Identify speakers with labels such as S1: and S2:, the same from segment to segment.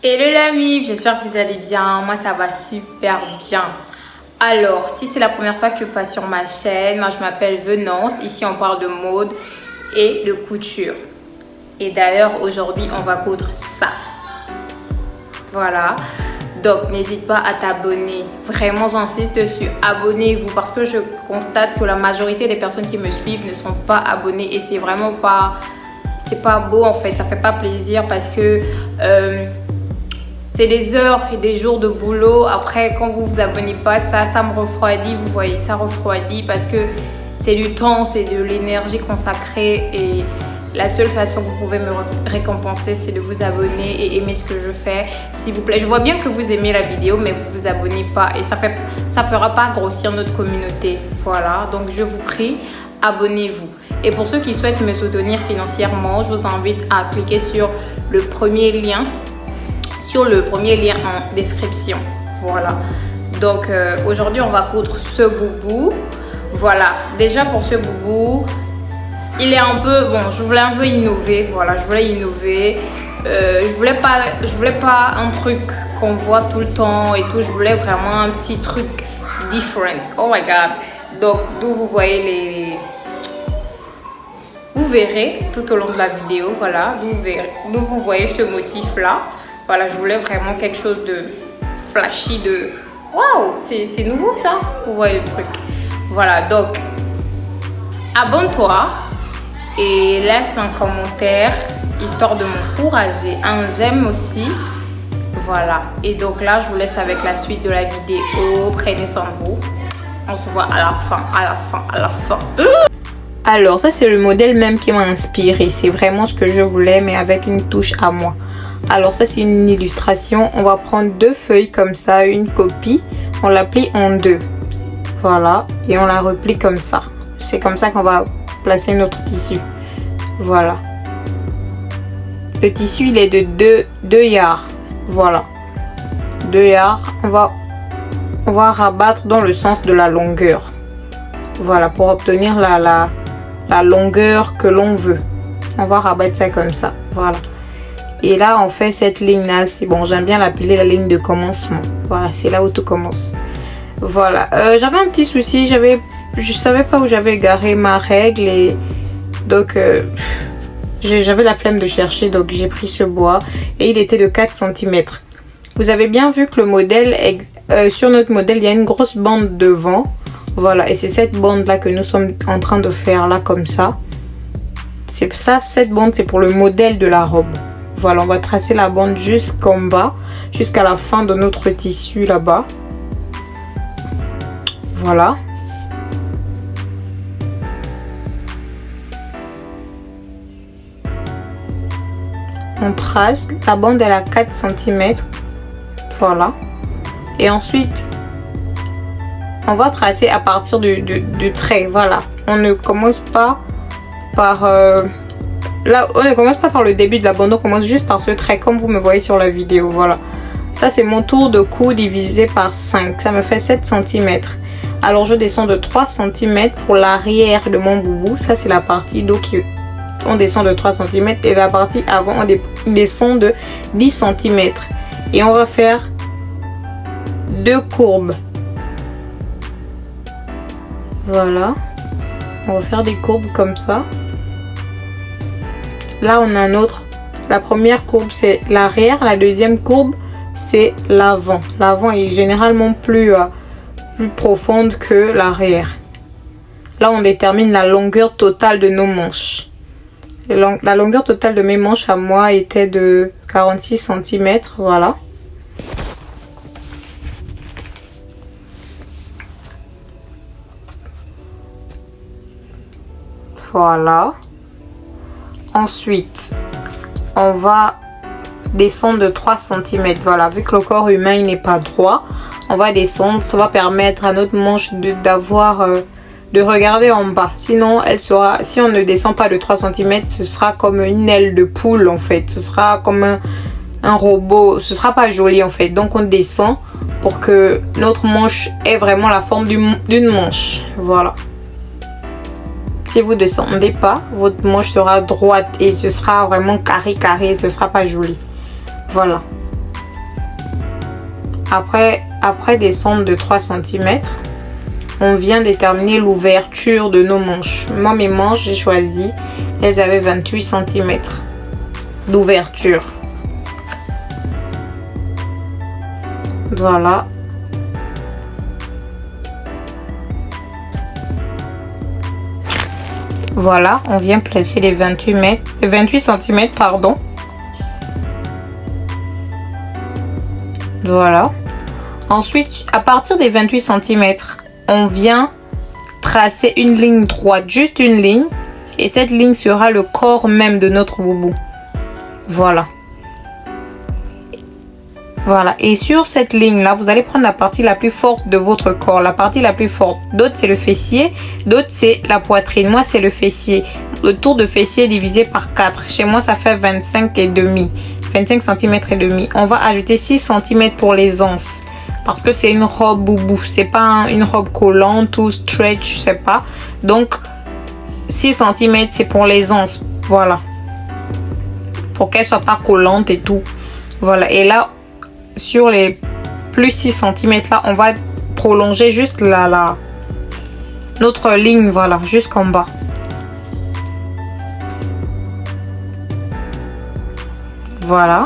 S1: Hello les amis, j'espère que vous allez bien. Moi ça va super bien. Alors, si c'est la première fois que tu passes sur ma chaîne, moi je m'appelle Venance. Ici on parle de mode et de couture. Et d'ailleurs aujourd'hui on va coudre ça. Voilà. Donc n'hésite pas à t'abonner. Vraiment j'insiste dessus. Abonnez-vous parce que je constate que la majorité des personnes qui me suivent ne sont pas abonnées. Et c'est vraiment pas... c'est pas beau en fait. Ça fait pas plaisir parce que... c'est des heures et des jours de boulot. Après, quand vous vous abonnez pas, ça me refroidit. Vous voyez, ça refroidit parce que c'est du temps, c'est de l'énergie consacrée. Et la seule façon que vous pouvez me récompenser, c'est de vous abonner et aimer ce que je fais. S'il vous plaît, je vois bien que vous aimez la vidéo, mais vous vous abonnez pas. Et ça fera pas grossir notre communauté. Voilà, donc je vous prie, abonnez-vous. Et pour ceux qui souhaitent me soutenir financièrement, je vous invite à cliquer sur le premier lien en description. Voilà, donc aujourd'hui on va coudre ce boubou. Voilà, déjà pour ce boubou, il est un peu bon, je voulais un peu innover. Voilà, je voulais innover. Je voulais pas un truc qu'on voit tout le temps et tout. Je voulais vraiment un petit truc different. Oh my god. Donc d'où vous voyez vous verrez tout au long de la vidéo. Voilà, d'où vous voyez ce motif là. Voilà, je voulais vraiment quelque chose de flashy, de... Waouh, c'est nouveau ça. Vous voyez le truc. Voilà, donc, abonne-toi et laisse un commentaire, histoire de m'encourager. Un j'aime aussi. Voilà, et donc là, je vous laisse avec la suite de la vidéo. Prenez soin de vous. On se voit à la fin. Alors, ça, c'est le modèle même qui m'a inspiré. C'est vraiment ce que je voulais, mais avec une touche à moi. Alors ça c'est une illustration. On va prendre deux feuilles comme ça, une copie. On la plie en deux. Voilà. Et on la replie comme ça. C'est comme ça qu'on va placer notre tissu. Voilà. Le tissu il est de 2 yards. Voilà. 2 yards. On va rabattre dans le sens de la longueur. Voilà. Pour obtenir la longueur que l'on veut. On va rabattre ça comme ça. Voilà. Et là, on fait cette ligne-là. C'est bon, j'aime bien l'appeler la ligne de commencement. Voilà, c'est là où tout commence. Voilà. J'avais un petit souci. Je savais pas où j'avais garé ma règle. Et donc, j'avais la flemme de chercher. Donc, j'ai pris ce bois. Et il était de 4 cm. Vous avez bien vu que le modèle, sur notre modèle, il y a une grosse bande devant. Voilà. Et c'est cette bande-là que nous sommes en train de faire là, comme ça. C'est ça, cette bande, c'est pour le modèle de la robe. Voilà, on va tracer la bande jusqu'en bas, jusqu'à la fin de notre tissu là-bas. Voilà. On trace, la bande elle a 4 cm. Voilà. Et ensuite, on va tracer à partir du trait. Voilà. On ne commence pas par... Là, on ne commence pas par le début de la bande, on commence juste par ce trait, comme vous me voyez sur la vidéo. Voilà. Ça, c'est mon tour de cou divisé par 5. Ça me fait 7 cm. Alors, je descends de 3 cm pour l'arrière de mon boubou. Ça, c'est la partie d'eau qui... On descend de 3 cm. Et la partie avant, on descend de 10 cm. Et on va faire 2 courbes. Voilà. On va faire des courbes comme ça. Là, on a un autre. La première courbe, c'est l'arrière. La deuxième courbe, c'est l'avant. L'avant est généralement plus profonde que l'arrière. Là, on détermine la longueur totale de nos manches. La longueur totale de mes manches à moi était de 46 cm. Voilà. Voilà. Ensuite, on va descendre de 3 cm. Voilà, vu que le corps humain n'est pas droit, on va descendre. Ça va permettre à notre manche de regarder en bas. Sinon, si on ne descend pas de 3 cm, ce sera comme une aile de poule en fait. Ce sera comme un robot. Ce sera pas joli en fait. Donc, on descend pour que notre manche ait vraiment la forme d'une manche. Voilà. Si vous ne descendez pas, votre manche sera droite et ce sera vraiment carré, ce sera pas joli. Voilà. Après descendre de 3 cm, on vient déterminer l'ouverture de nos manches. Moi, mes manches, j'ai choisi, elles avaient 28 cm d'ouverture. Voilà. Voilà, on vient placer les 28 cm, pardon. Voilà. Ensuite, à partir des 28 cm, on vient tracer une ligne droite, juste une ligne. Et cette ligne sera le corps même de notre boubou. Voilà. Voilà. Et sur cette ligne-là, vous allez prendre la partie la plus forte de votre corps. La partie la plus forte. D'autres, c'est le fessier. D'autres, c'est la poitrine. Moi, c'est le fessier. Le tour de fessier divisé par 4. Chez moi, ça fait 25 et demi. 25 cm et demi. On va ajouter 6 cm pour les anses. Parce que c'est une robe boubou. C'est pas une robe collante ou stretch, je sais pas. Donc, 6 cm, c'est pour les anses. Voilà. Pour qu'elle soit pas collante et tout. Voilà. Et là, sur les plus 6 cm là, on va prolonger juste notre ligne, voilà, jusqu'en bas. Voilà.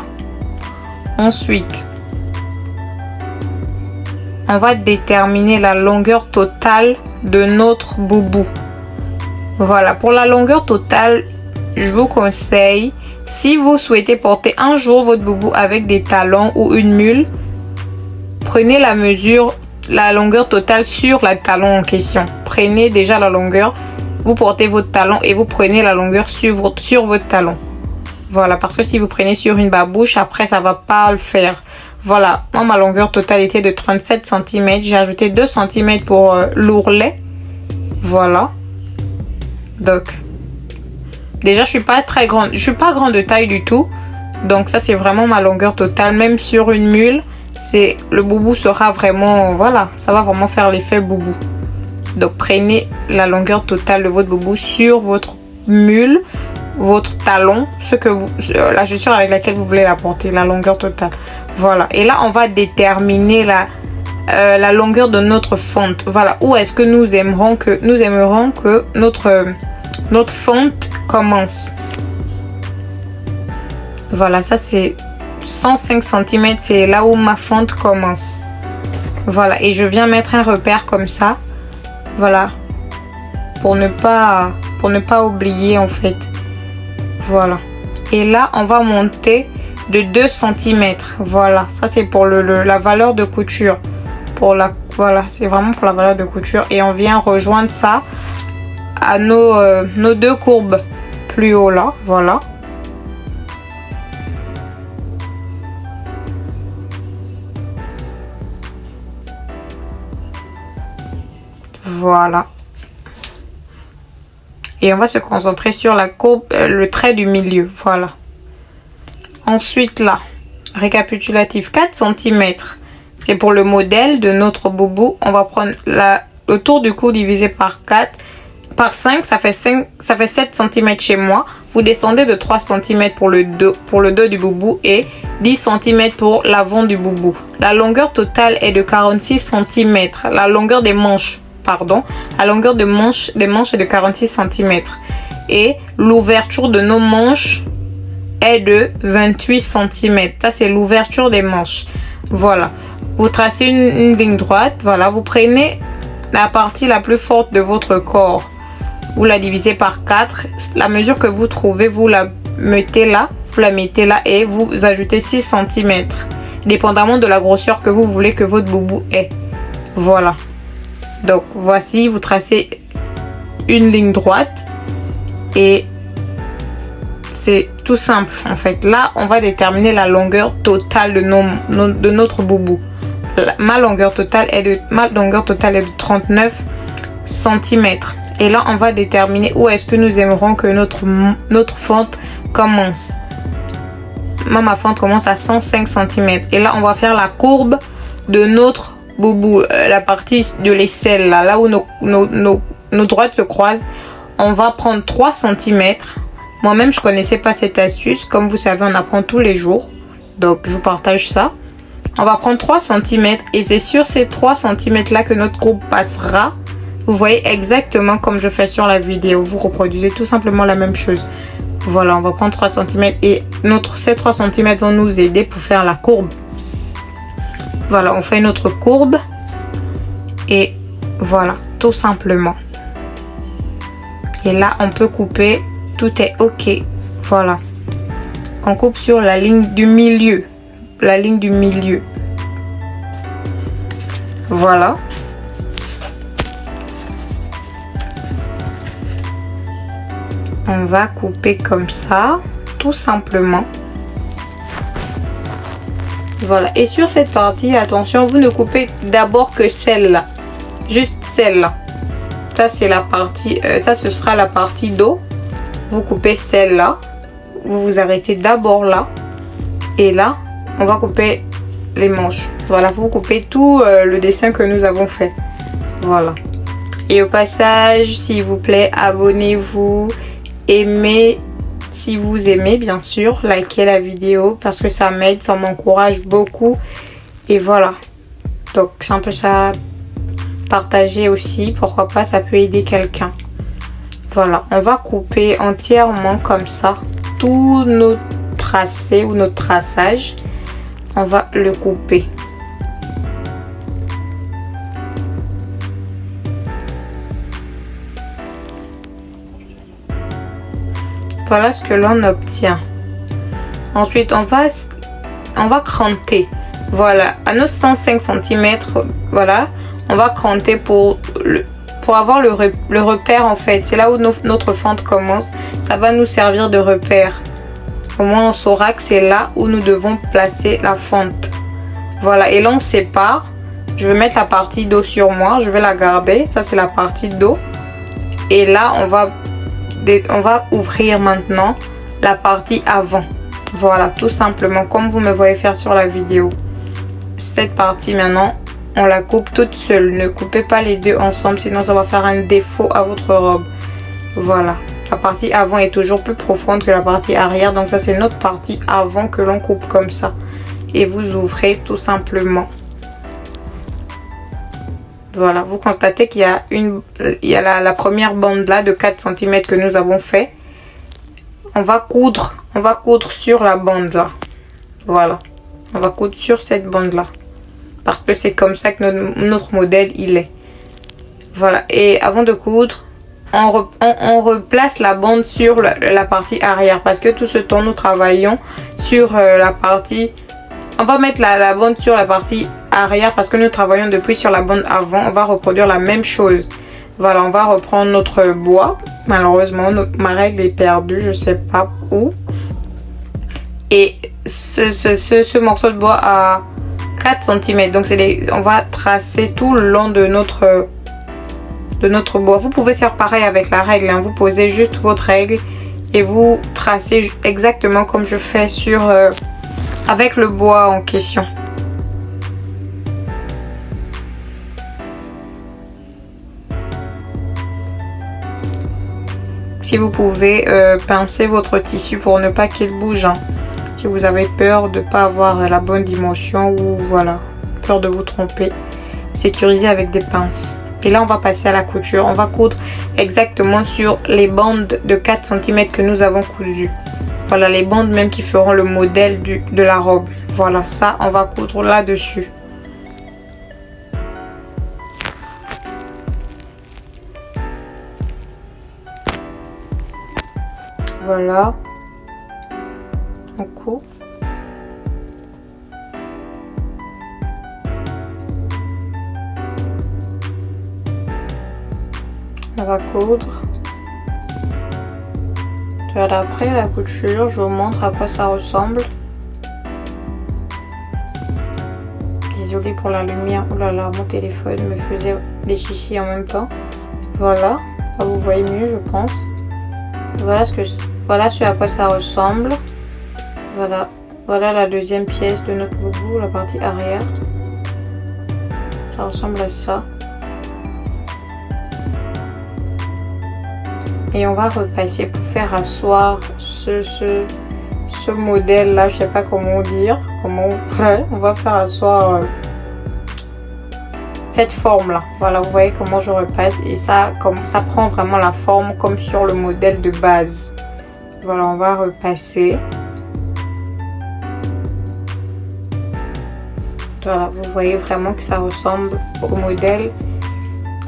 S1: Ensuite, on va déterminer la longueur totale de notre boubou. Voilà, pour la longueur totale, je vous conseille, si vous souhaitez porter un jour votre boubou avec des talons ou une mule, prenez la mesure, la longueur totale sur la talon en question. Prenez déjà la longueur, vous portez votre talon et vous prenez la longueur sur votre talon. Voilà, parce que si vous prenez sur une babouche, après ça va pas le faire. Voilà, moi ma longueur totale était de 37 cm. J'ai ajouté 2 cm pour l'ourlet. Voilà. Donc, déjà je suis pas très grande, je suis pas grande de taille du tout. Donc ça c'est vraiment ma longueur totale. Même sur une mule, le boubou sera vraiment, voilà, ça va vraiment faire l'effet boubou. Donc prenez la longueur totale de votre boubou sur votre mule, votre talon, la chaussure avec laquelle vous voulez la porter, la longueur totale. Voilà. Et là on va déterminer la longueur de notre fente. Voilà, où est-ce que nous aimerons que notre fente commence. Voilà, ça c'est 105 cm, c'est là où ma fente commence. Voilà, et je viens mettre un repère comme ça. Voilà, pour ne pas oublier en fait. Voilà, et là on va monter de 2 cm. Voilà, ça c'est pour la valeur de couture. Voilà, c'est vraiment pour la valeur de couture. Et on vient rejoindre ça à nos deux courbes plus haut là. Voilà. Voilà. Et on va se concentrer sur la courbe, le trait du milieu. Voilà. Ensuite là, récapitulatif, 4 cm. C'est pour le modèle de notre boubou. On va prendre le tour du cou divisé par 4. Par 5, ça fait 7 cm chez moi. Vous descendez de 3 cm pour le dos du boubou et 10 cm pour l'avant du boubou. La longueur totale est de 46 cm. La longueur des manches, pardon. La longueur des manches est de 46 cm. Et l'ouverture de nos manches est de 28 cm. Ça, c'est l'ouverture des manches. Voilà. Vous tracez une ligne droite. Voilà. Vous prenez la partie la plus forte de votre corps. Vous la divisez par 4. La mesure que vous trouvez, vous la mettez là. Vous la mettez là et vous ajoutez 6 cm. Dépendamment de la grosseur que vous voulez que votre boubou ait. Voilà. Donc, voici. Vous tracez une ligne droite. Et c'est tout simple en fait. Là, on va déterminer la longueur totale de notre boubou. Ma longueur totale est de 39 cm. Et là, on va déterminer où est-ce que nous aimerons que notre fente commence. Moi, ma fente commence à 105 cm. Et là, on va faire la courbe de notre boubou. La partie de l'aisselle, là où nos droites se croisent. On va prendre 3 cm. Moi-même, je ne connaissais pas cette astuce. Comme vous savez, on apprend tous les jours. Donc, je vous partage ça. On va prendre 3 cm et c'est sur ces 3 cm là que notre courbe passera. Vous voyez exactement comme je fais sur la vidéo. Vous reproduisez tout simplement la même chose. Voilà, on va prendre 3 cm et ces 3 cm vont nous aider pour faire la courbe. Voilà, on fait notre courbe et voilà, tout simplement. Et là, on peut couper, tout est ok. Voilà, on coupe sur la ligne du milieu. La ligne du milieu. Voilà. On va couper comme ça, tout simplement. Voilà. Et sur cette partie, attention, vous ne coupez d'abord que celle-là. Juste celle-là. Ça, c'est la partie, ça, ce sera la partie dos. Vous coupez celle-là. Vous vous arrêtez d'abord là. Et là, on va couper les manches. Voilà, vous coupez tout le dessin que nous avons fait. Voilà. Et au passage, s'il vous plaît, abonnez-vous. Aimez si vous aimez, bien sûr. Likez la vidéo parce que ça m'aide, ça m'encourage beaucoup. Et voilà. Donc, c'est un peu ça. Partagez aussi. Pourquoi pas, ça peut aider quelqu'un. Voilà. On va couper entièrement comme ça tout notre tracé ou notre traçage. On va le couper. Voilà ce que l'on obtient. Ensuite, on va cranter. Voilà, à nos 105 cm, voilà, on va cranter pour avoir le repère en fait. C'est là où notre fente commence. Ça va nous servir de repère. Au moins, on saura que c'est là où nous devons placer la fente. Voilà, et là, on sépare. Je vais mettre la partie dos sur moi. Je vais la garder. Ça, c'est la partie dos. Et là, on va ouvrir maintenant la partie avant. Voilà, tout simplement, comme vous me voyez faire sur la vidéo. Cette partie, maintenant, on la coupe toute seule. Ne coupez pas les deux ensemble, sinon ça va faire un défaut à votre robe. Voilà. La partie avant est toujours plus profonde que la partie arrière. Donc ça, c'est notre partie avant que l'on coupe comme ça. Et vous ouvrez tout simplement. Voilà, vous constatez qu'il y a la première bande là de 4 cm que nous avons fait. On va coudre sur la bande là. Voilà, on va coudre sur cette bande là. Parce que c'est comme ça que notre modèle il est. Voilà, et avant de coudre, on replace la bande sur la partie arrière. Parce que tout ce temps nous travaillons sur la partie... On va mettre la bande sur la partie arrière parce que nous travaillons depuis sur la bande avant. On va reproduire la même chose. Voilà, on va reprendre notre bois. Malheureusement, ma règle est perdue, je sais pas où. Et ce morceau de bois a 4 cm. Donc on va tracer tout le long de notre bois. Vous pouvez faire pareil avec la règle, hein. Vous posez juste votre règle et vous tracez exactement comme je fais sur... avec le bois en question. Si vous pouvez pincer votre tissu pour ne pas qu'il bouge, hein. Si vous avez peur de ne pas avoir la bonne dimension ou voilà, peur de vous tromper, sécurisez avec des pinces. Et là on va passer à la couture. On va coudre exactement sur les bandes de 4 cm que nous avons cousues. Voilà, les bandes même qui feront le modèle de la robe. Voilà, ça, on va coudre là-dessus. Voilà. On coud. On va coudre. Après la couture, je vous montre à quoi ça ressemble. Désolée pour la lumière. Oh là là, mon téléphone me faisait des chichis en même temps. Voilà, vous voyez mieux, je pense. Voilà ce à quoi ça ressemble. Voilà la deuxième pièce de notre logo, la partie arrière. Ça ressemble à ça. Et on va repasser pour faire asseoir ce
S2: ce modèle là, je sais pas comment dire, voilà, on va faire asseoir cette forme là. Voilà, vous voyez comment je repasse et ça, comme ça prend vraiment la forme comme sur le modèle de base. Voilà, on va repasser. Voilà, vous voyez vraiment que ça ressemble au modèle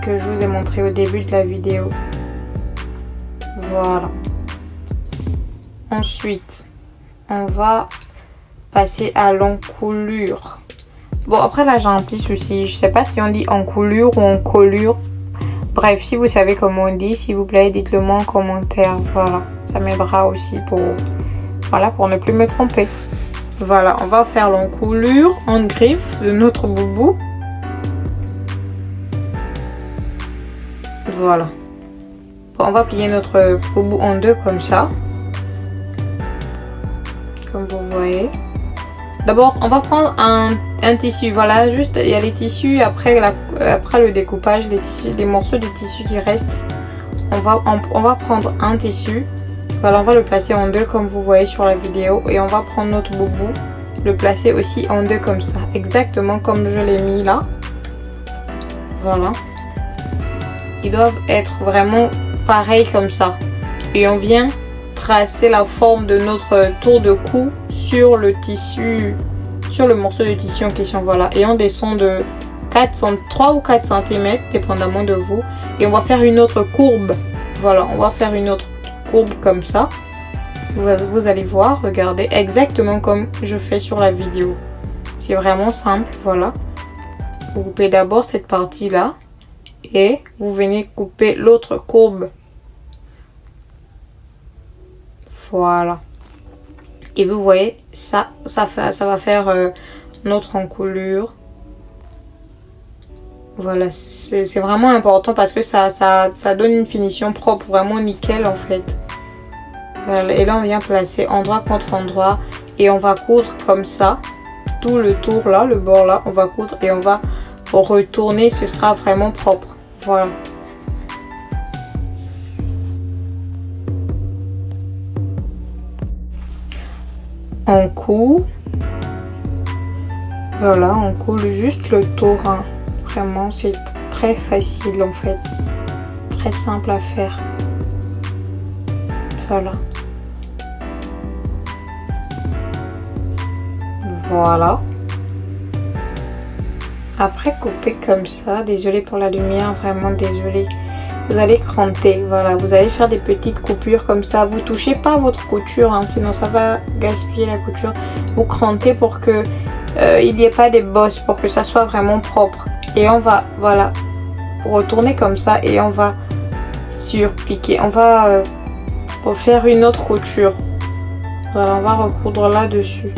S2: que je vous ai montré au début de la vidéo. Voilà. Ensuite, on va passer à l'encoulure. Bon, après là, j'ai un petit souci. Je sais pas si on dit encoulure ou encolure. Bref, si vous savez comment on dit, s'il vous plaît, dites-le moi en commentaire. Voilà, ça m'aidera aussi pour ne plus me tromper. Voilà, on va faire l'encoulure en griffe de notre boubou. Voilà. Bon, on va plier notre boubou en deux comme ça. Comme vous voyez. D'abord, on va prendre un tissu. Voilà, juste, il y a les tissus après le découpage, les morceaux de tissu qui restent. On va prendre un tissu. Voilà, on va le placer en deux comme vous voyez sur la vidéo. Et on va prendre notre boubou, le placer aussi en deux comme ça. Exactement comme je l'ai mis là. Voilà. Ils doivent être vraiment pareils comme ça. Et on vient tracer la forme de notre tour de cou sur le tissu, sur le morceau de tissu en question. Voilà. Et on descend de 3 ou 4 cm, dépendamment de vous. Et on va faire une autre courbe. Voilà, on va faire une autre courbe comme ça. Vous allez voir, regardez, exactement comme je fais sur la vidéo. C'est vraiment simple, voilà. Vous coupez d'abord cette partie là et vous venez couper l'autre courbe. Voilà. Et vous voyez, ça va faire notre encoulure. Voilà, c'est vraiment important parce que ça donne une finition propre, vraiment nickel en fait. Voilà, et là on vient placer endroit contre endroit et on va coudre comme ça. Tout le tour là, le bord là, on va coudre et on va retourner, ce sera vraiment propre. Voilà. On coud. Voilà, on coule juste le tour. Hein. Vraiment, c'est très facile en fait. Très simple à faire. Voilà. Voilà. Après, couper comme ça. Désolée pour la lumière, vraiment désolée. Vous allez cranter, voilà. Vous allez faire des petites coupures comme ça. Vous touchez pas votre couture, hein, sinon ça va gaspiller la couture. Vous crantez pour que il n'y ait pas des bosses, pour que ça soit vraiment propre. Et on va, voilà, retourner comme ça et on va surpiquer. On va refaire une autre couture. Voilà, on va recoudre là-dessus.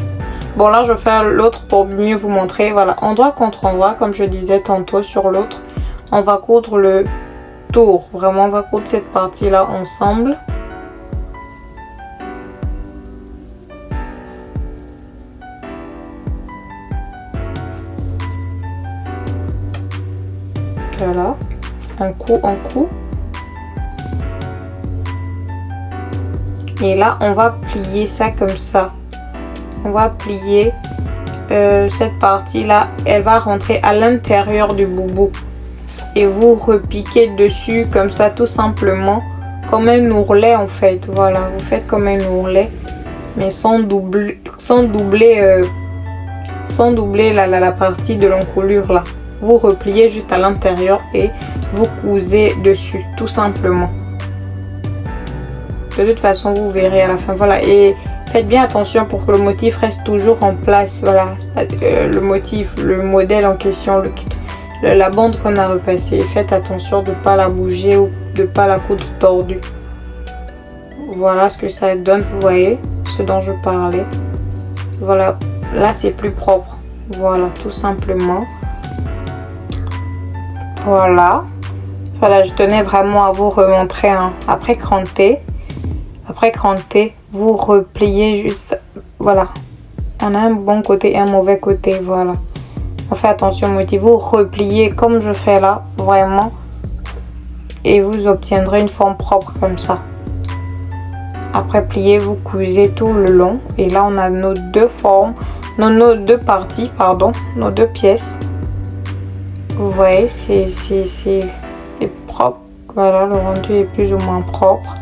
S2: Bon, là, je vais faire l'autre pour mieux vous montrer. Voilà, endroit contre endroit, comme je disais tantôt sur l'autre. On va coudre le tour. Vraiment, on va coudre cette partie-là ensemble. Voilà, un coup. Et là, on va plier ça comme ça. On va plier cette partie-là. Elle va rentrer à l'intérieur du boubou. Et vous repiquez dessus comme ça, tout simplement. Comme un ourlet, en fait. Voilà, vous faites comme un ourlet. Mais sans doubler la partie de l'encoulure, là. Vous repliez juste à l'intérieur et vous cousez dessus, tout simplement. De toute façon, vous verrez à la fin. Voilà, et faites bien attention pour que le motif reste toujours en place. Voilà, le motif, le modèle en question, la bande qu'on a repassée. Faites attention de ne pas la bouger ou de ne pas la coudre tordue. Voilà ce que ça donne, vous voyez, ce dont je parlais. Voilà, là c'est plus propre. Voilà, tout simplement. Voilà, je tenais vraiment à vous remontrer. Hein. Après cranter, vous repliez juste. Voilà, on a un bon côté et un mauvais côté. Voilà, on fait attention au motif. Vous repliez comme je fais là, vraiment, et vous obtiendrez une forme propre comme ça. Après plier, vous cousez tout le long. Et là, on a nos deux formes, nos deux parties, pardon, nos deux pièces. Vous voyez, c'est propre. Voilà, le rendu est plus ou moins propre.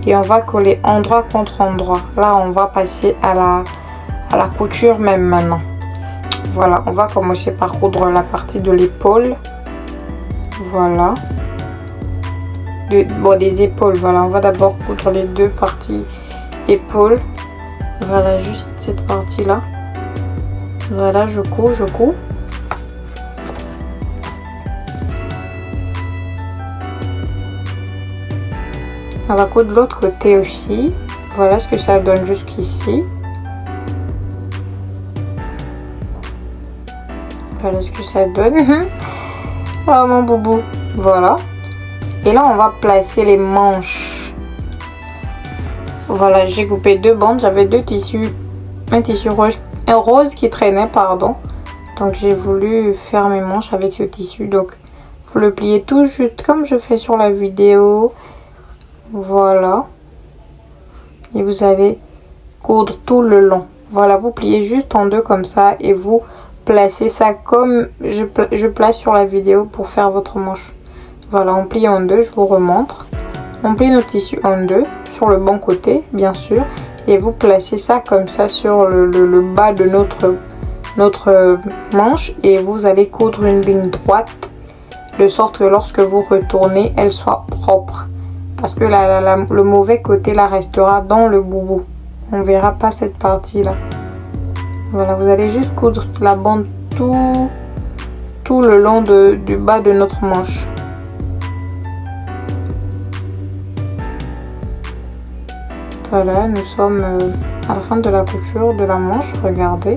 S2: Et on va coller endroit contre endroit. Là, on va passer à la couture même maintenant. Voilà, on va commencer par coudre la partie de l'épaule. Voilà. Des épaules, voilà, on va d'abord coudre les deux parties épaules. Voilà, juste cette partie là. Voilà, je couds. On va coudre de l'autre côté aussi. Voilà ce que ça donne jusqu'ici. Voilà ce que ça donne. Oh mon boubou. Voilà. Et là, on va placer les manches. Voilà, j'ai coupé deux bandes. J'avais deux tissus. Un tissu rose qui traînait, pardon. Donc, j'ai voulu faire mes manches avec ce tissu. Donc, vous le pliez tout juste comme je fais sur la vidéo. Voilà. Et vous allez coudre tout le long. Voilà, vous pliez juste en deux comme ça. Et vous placez ça comme je place sur la vidéo pour faire votre manche. Voilà, on plie en deux, je vous remontre. On plie notre tissu en deux, sur le bon côté, bien sûr. Et vous placez ça comme ça sur le bas de notre manche. Et vous allez coudre une ligne droite, de sorte que lorsque vous retournez, elle soit propre. Parce que le mauvais côté là restera dans le boubou. On ne verra pas cette partie-là. Voilà, vous allez juste coudre la bande tout le long du bas de notre manche. Voilà, nous sommes à la fin de la couture de la manche, regardez.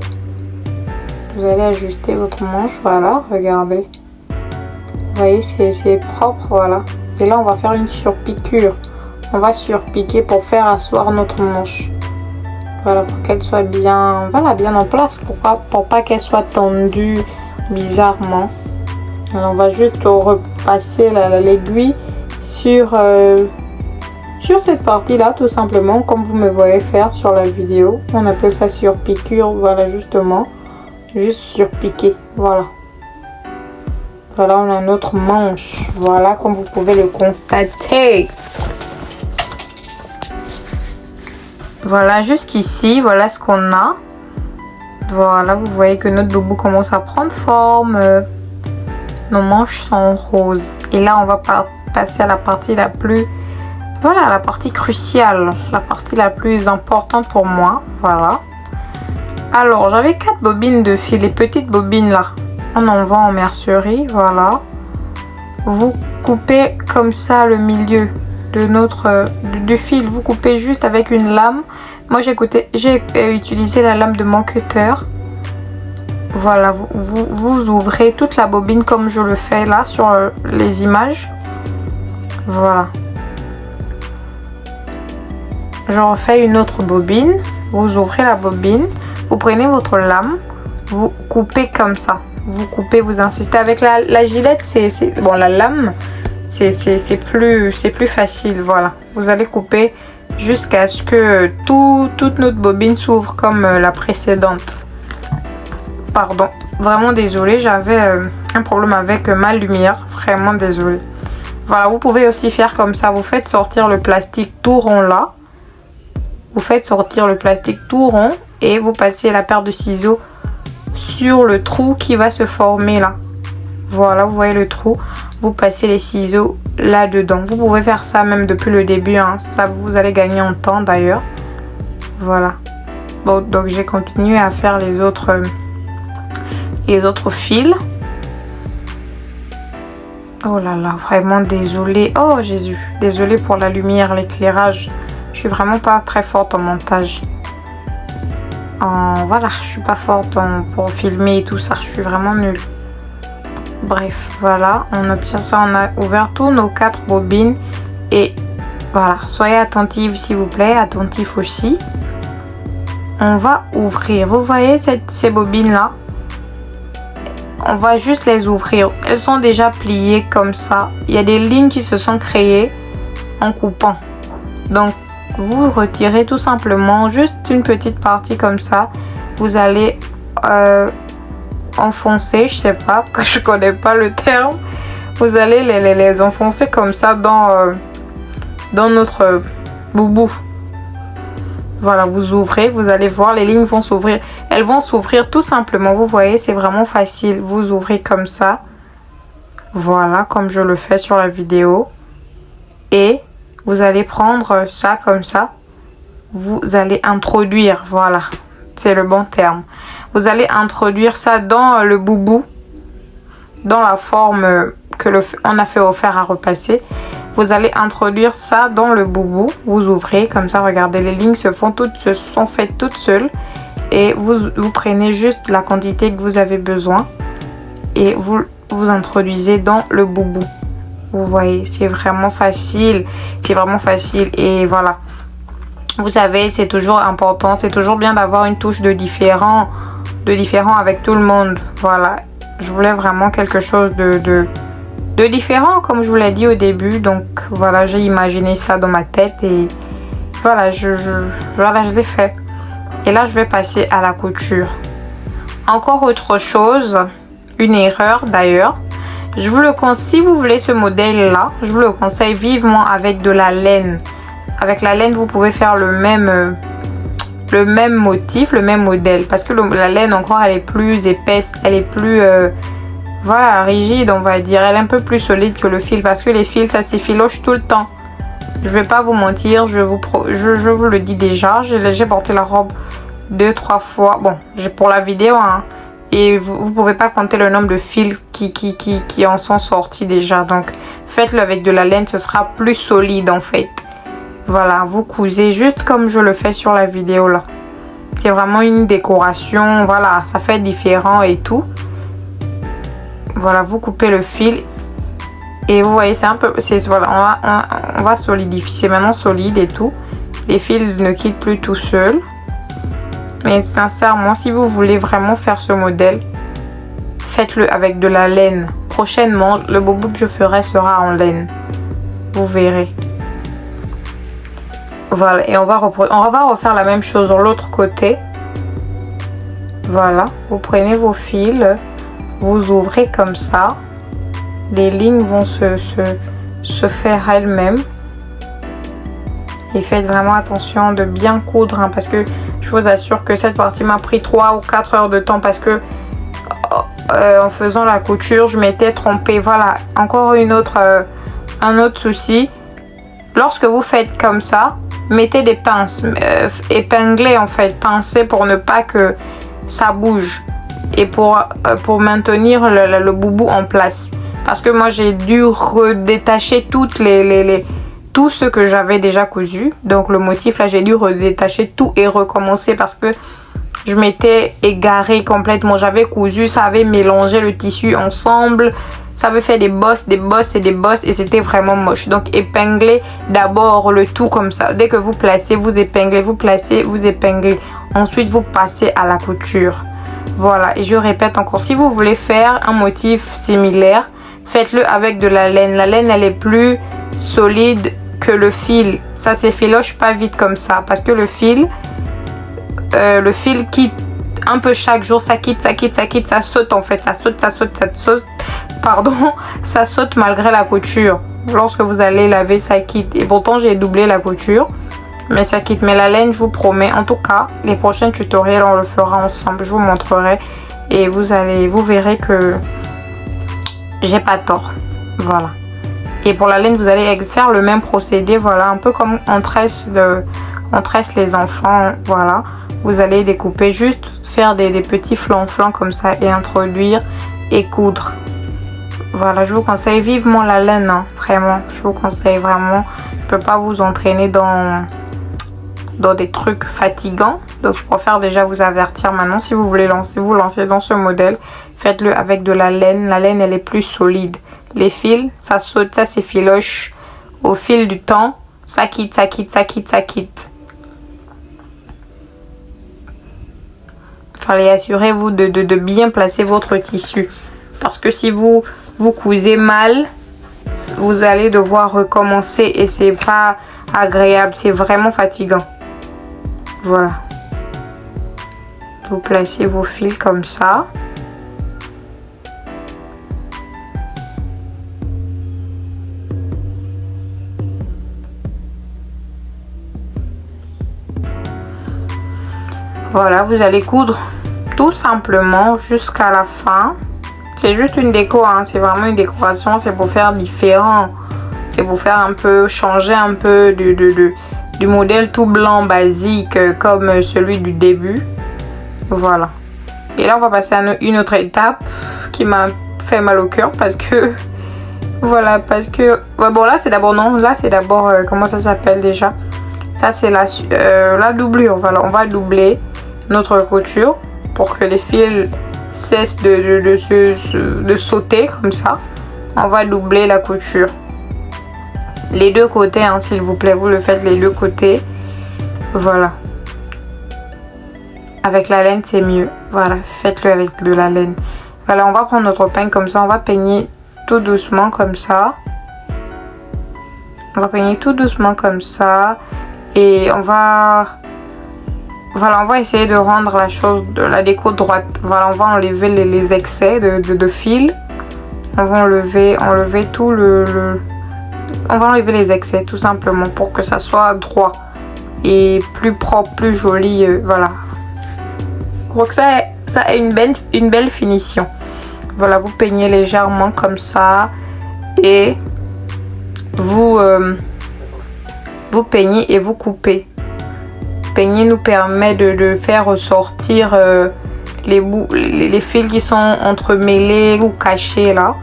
S2: Vous allez ajuster votre manche, voilà, regardez. Vous voyez, c'est propre, voilà. Et là, on va faire une surpiqûre. On va surpiquer pour faire asseoir notre manche. Voilà, pour qu'elle soit bien, voilà, bien en place. Pour pas qu'elle soit tendue bizarrement. Alors, on va juste repasser l'aiguille sur cette partie là, tout simplement, comme vous me voyez faire sur la vidéo. On appelle ça surpiqûre, voilà, justement. Juste surpiquer, voilà. Voilà, on a notre manche. Voilà, comme vous pouvez le constater. Voilà, jusqu'ici, voilà ce qu'on a. Voilà, vous voyez que notre boubou commence à prendre forme. Nos manches sont roses. Et là, on va passer à la partie la plus... Voilà, la partie cruciale. La partie la plus importante pour moi. Voilà. Alors, j'avais 4 bobines de fil. Les petites bobines là. On en vend en mercerie. Voilà. Vous coupez comme ça le milieu de du fil. Vous coupez juste avec une lame. Moi, j'ai utilisé la lame de mon cutter. Voilà, vous ouvrez toute la bobine comme je le fais là sur les images. Voilà. Je refais une autre bobine. Vous ouvrez la bobine. Vous prenez votre lame. Vous coupez comme ça. Vous coupez, vous insistez. Avec la gilette, bon, la lame, c'est plus facile. Voilà. Vous allez couper jusqu'à ce que toute notre bobine s'ouvre comme la précédente. Pardon. Vraiment désolée. J'avais un problème avec ma lumière. Vraiment désolée. Voilà. Vous pouvez aussi faire comme ça. Vous faites sortir le plastique tout rond là. Vous faites sortir le plastique tout rond. Et vous passez la paire de ciseaux sur le trou qui va se former là. Voilà, vous voyez le trou. Vous passez les ciseaux là-dedans. Vous pouvez faire ça même depuis le début. Hein. Ça, vous allez gagner en temps d'ailleurs. Voilà. Bon, donc j'ai continué à faire les autres fils. Oh là là, vraiment désolée. Oh Jésus, désolée pour la lumière, l'éclairage. Je suis vraiment pas très forte en montage. Voilà, je suis pas forte pour filmer et tout ça. Je suis vraiment nulle. Bref, voilà, on obtient ça. On a ouvert tous nos 4 bobines. Et voilà, soyez attentifs s'il vous plaît. Attentifs aussi. On va ouvrir. Vous voyez ces bobines là? On va juste les ouvrir. Elles sont déjà pliées comme ça. Il y a des lignes qui se sont créées en coupant. Donc, vous retirez tout simplement juste une petite partie comme ça. Vous allez enfoncer, je sais pas, je connais pas le terme. Vous allez les enfoncer comme ça dans notre boubou. Voilà, vous ouvrez, vous allez voir, les lignes vont s'ouvrir. Elles vont s'ouvrir tout simplement. Vous voyez, c'est vraiment facile. Vous ouvrez comme ça. Voilà, comme je le fais sur la vidéo. Et vous allez prendre ça comme ça. Vous allez introduire, voilà, c'est le bon terme. Vous allez introduire ça dans le boubou, dans la forme que on a fait au fer à repasser. Vous allez introduire ça dans le boubou. Vous ouvrez comme ça, regardez, les lignes se sont faites toutes seules. Et vous prenez juste la quantité que vous avez besoin. Et vous introduisez dans le boubou. Vous voyez, c'est vraiment facile. C'est vraiment facile. Et voilà. Vous savez, c'est toujours important. C'est toujours bien d'avoir une touche de différent avec tout le monde. Voilà. Je voulais vraiment quelque chose de différent, comme je vous l'ai dit au début. Donc voilà, j'ai imaginé ça dans ma tête et voilà, je l'ai fait. Et là, je vais passer à la couture. Encore autre chose, une erreur d'ailleurs. Je vous le conseille, si vous voulez ce modèle là, je vous le conseille vivement avec de la laine. Avec la laine, vous pouvez faire le même motif, le même modèle. Parce que la laine encore, elle est plus épaisse, elle est plus voilà, rigide, on va dire. Elle est un peu plus solide que le fil. Parce que les fils, ça s'effiloche tout le temps. Je vais pas vous mentir, je vous le dis déjà. J'ai porté la robe 2-3 fois. Bon, pour la vidéo, hein. Et vous pouvez pas compter le nombre de fils qui en sont sortis déjà. Donc, faites-le avec de la laine, ce sera plus solide en fait. Voilà, vous cousez juste comme je le fais sur la vidéo là. C'est vraiment une décoration, voilà, ça fait différent et tout. Voilà, vous coupez le fil. Et vous voyez, c'est un peu... Voilà, on va solidifier. C'est maintenant solide et tout. Les fils ne quittent plus tout seuls. Mais sincèrement, si vous voulez vraiment faire ce modèle, faites-le avec de la laine. Prochainement, le boubou que je ferai sera en laine. Vous verrez. Voilà, et on va refaire la même chose de l'autre côté. Voilà, vous prenez vos fils, vous ouvrez comme ça. Les lignes vont se faire elles-mêmes. Et faites vraiment attention de bien coudre, hein, parce que je vous assure que cette partie m'a pris 3 ou 4 heures de temps parce que en faisant la couture, je m'étais trompée. Voilà, encore un autre souci. Lorsque vous faites comme ça, mettez des pinces, épinglez en fait, pincez pour ne pas que ça bouge et pour maintenir le boubou en place. Parce que moi j'ai dû redétacher tout ce que j'avais déjà cousu. Donc le motif là, j'ai dû redétacher tout et recommencer parce que je m'étais égarée complètement. J'avais cousu, ça avait mélangé le tissu ensemble. Ça avait fait des bosses et c'était vraiment moche. Donc épinglez d'abord le tout comme ça. Dès que vous placez, vous épinglez, vous placez, vous épinglez. Ensuite, vous passez à la couture. Voilà, et je répète encore, si vous voulez faire un motif similaire, faites-le avec de la laine. La laine, elle est plus solide que le fil. Ça s'effiloche pas vite comme ça. Parce que le fil quitte un peu chaque jour. Ça quitte, ça saute en fait. Ça saute. Pardon, ça saute malgré la couture. Lorsque vous allez laver, ça quitte. Et pourtant, j'ai doublé la couture. Mais ça quitte. Mais la laine, je vous promets. En tout cas, les prochains tutoriels, on le fera ensemble. Je vous montrerai. Et vous verrez que j'ai pas tort. Voilà. Et pour la laine, vous allez faire le même procédé. Voilà, un peu comme on tresse les enfants. Voilà. Vous allez découper, juste faire des petits flancs comme ça et introduire et coudre. Voilà, je vous conseille vivement la laine, hein, vraiment. Je vous conseille vraiment. Je ne peux pas vous entraîner dans des trucs fatigants. Donc, je préfère déjà vous avertir maintenant. Si vous voulez vous lancer dans ce modèle, faites-le avec de la laine. La laine, elle est plus solide. Les fils, ça saute, ça s'effiloche. Au fil du temps, ça quitte. Fallait assurez-vous de bien placer votre tissu. Parce que si vous cousez mal, vous allez devoir recommencer et c'est pas agréable, c'est vraiment fatigant. Voilà. Vous placez vos fils comme ça. Voilà, vous allez coudre tout simplement jusqu'à la fin. C'est juste une déco, hein, c'est vraiment une décoration, c'est pour faire différent. C'est pour faire un peu, changer un peu du modèle tout blanc basique comme celui du début. Voilà. Et là, on va passer à une autre étape qui m'a fait mal au cœur parce que... Voilà, parce que... Bon, là, c'est d'abord... Non, là, c'est d'abord... comment ça s'appelle déjà? Ça, c'est la doublure. Voilà, on va doubler notre couture pour que les fils cessent de sauter comme ça. On va doubler la couture. Les deux côtés, hein, s'il vous plaît, vous le faites les deux côtés. Voilà. Avec la laine, c'est mieux. Voilà, faites-le avec de la laine. Voilà, on va prendre notre peigne comme ça. On va peigner tout doucement comme ça. On va peigner tout doucement comme ça. Et on va... Voilà, on va essayer de rendre la chose, de la déco droite. Voilà, on va enlever les excès de fil. On va enlever tout on va enlever les excès tout simplement pour que ça soit droit et plus propre, plus joli. Voilà. Pour que ça ait une belle finition. Voilà, vous peignez légèrement comme ça et vous peignez et vous coupez. Peigner nous permet de faire ressortir les fils qui sont entremêlés ou cachés là.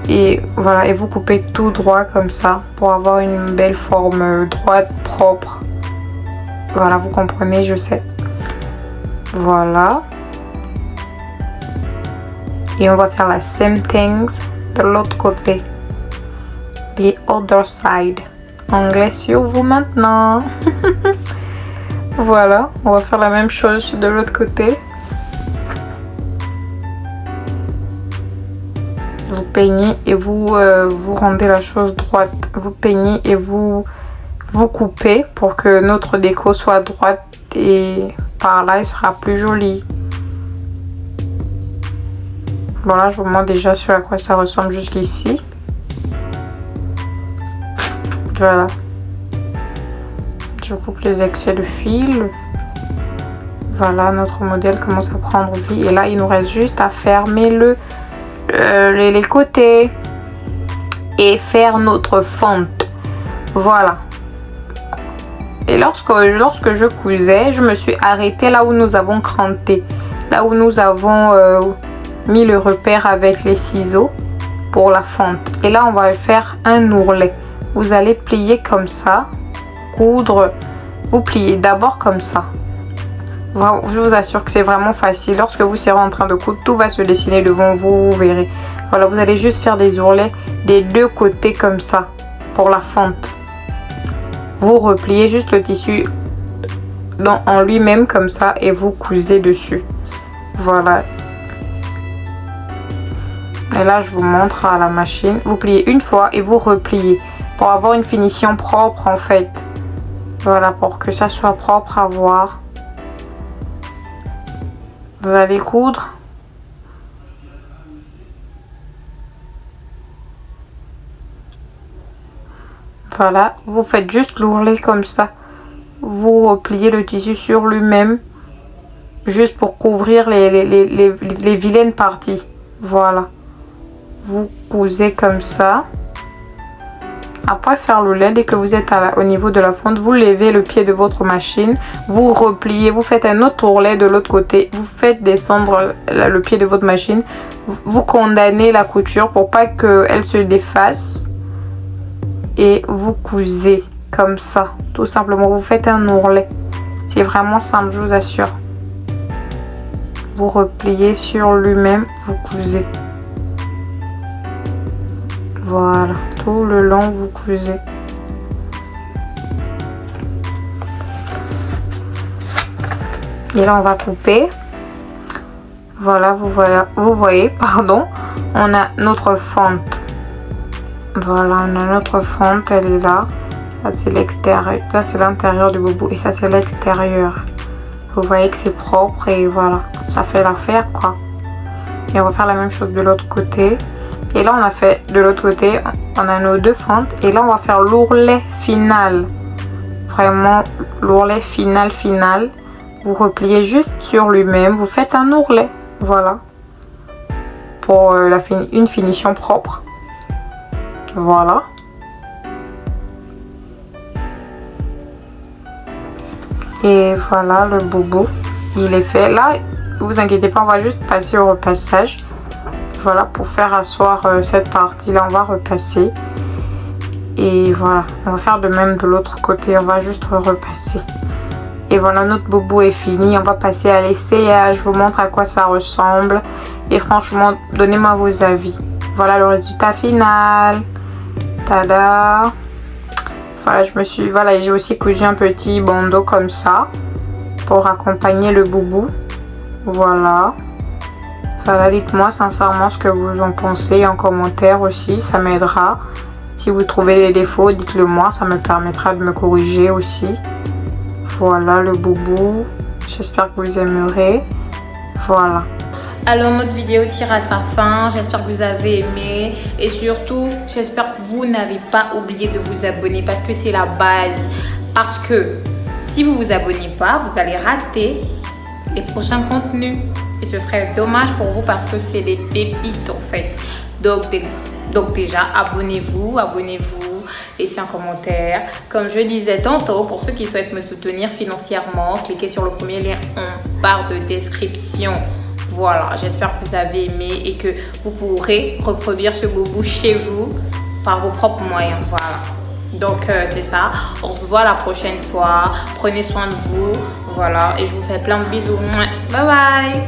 S2: Et voilà, et vous coupez tout droit comme ça pour avoir une belle forme droite, propre. Voilà, vous comprenez, je sais. Voilà. Et on va faire la same thing de l'autre côté. The other side. Anglais sur vous maintenant. Voilà, on va faire la même chose de l'autre côté. Vous peignez et vous rendez la chose droite. Vous peignez et vous coupez pour que notre déco soit droite et par là, il sera plus joli. Voilà, je vous montre déjà sur à quoi ça ressemble jusqu'ici. Voilà. Je coupe les excès de fil. Voilà, notre modèle commence à prendre vie. Et là, il nous reste juste à fermer les côtés et faire notre fente. Voilà. Et lorsque je cousais, je me suis arrêtée là où nous avons cranté. Là où nous avons mis le repère avec les ciseaux pour la fente. Et là, on va faire un ourlet. Vous allez plier comme ça. Coudre, vous pliez d'abord comme ça. Je vous assure que c'est vraiment facile. Lorsque vous serez en train de coudre, tout va se dessiner devant vous, vous verrez. Voilà, vous allez juste faire des ourlets des deux côtés comme ça pour la fente. Vous repliez juste le tissu en lui-même comme ça et vous cousez dessus. Voilà. Et là, je vous montre à la machine. Vous pliez une fois et vous repliez pour avoir une finition propre en fait. Voilà, pour que ça soit propre à voir. Vous allez coudre. Voilà, vous faites juste l'ourlet comme ça. Vous repliez le tissu sur lui-même. Juste pour couvrir les vilaines parties. Voilà. Vous cousez comme ça. Après faire le lait, dès que vous êtes au niveau de la fente, vous levez le pied de votre machine, vous repliez, vous faites un autre ourlet de l'autre côté, vous faites descendre le pied de votre machine, vous condamnez la couture pour pas qu'elle se défasse et vous cousez comme ça, tout simplement. Vous faites un ourlet, c'est vraiment simple, je vous assure. Vous repliez sur lui-même, vous cousez. Voilà, tout le long vous cousez. Et là on va couper. Voilà, vous voyez, pardon, on a notre fente. Voilà, on a notre fente, elle est là. Ça c'est l'extérieur, ça c'est l'intérieur du boubou et ça c'est l'extérieur. Vous voyez que c'est propre et voilà, ça fait l'affaire quoi. Et on va faire la même chose de l'autre côté. Et là on a fait de l'autre côté, on a nos deux fentes. Et là on va faire l'ourlet final. Vraiment l'ourlet final. Vous repliez juste sur lui-même, vous faites un ourlet. Voilà. Pour une finition propre. Voilà. Et voilà le boubou, il est fait. Là, vous inquiétez pas, on va juste passer au repassage. Voilà, pour faire asseoir cette partie-là, on va repasser. Et voilà, on va faire de même de l'autre côté, on va juste repasser. Et voilà, notre boubou est fini. On va passer à l'essayage, je vous montre à quoi ça ressemble. Et franchement, donnez-moi vos avis. Voilà le résultat final. Tada! Voilà, j'ai aussi cousu un petit bandeau comme ça pour accompagner le boubou. Voilà, dites-moi sincèrement ce que vous en pensez en commentaire aussi, ça m'aidera. Si vous trouvez des défauts, dites-le moi, ça me permettra de me corriger aussi. Voilà le boubou, j'espère que vous aimerez. Voilà.
S1: Alors notre vidéo tire à sa fin, j'espère que vous avez aimé et surtout j'espère que vous n'avez pas oublié de vous abonner parce que c'est la base. Parce que si vous vous abonnez pas, vous allez rater les prochains contenus et ce serait dommage pour vous parce que c'est des pépites en fait. Donc déjà abonnez-vous, laissez un commentaire. Comme je disais tantôt, pour ceux qui souhaitent me soutenir financièrement, cliquez sur le premier lien en barre de description. Voilà, j'espère que vous avez aimé et que vous pourrez reproduire ce boubou chez vous par vos propres moyens. Voilà, donc c'est ça. On se voit la prochaine fois. Prenez soin de vous. Voilà, et je vous fais plein de bisous. Bye bye.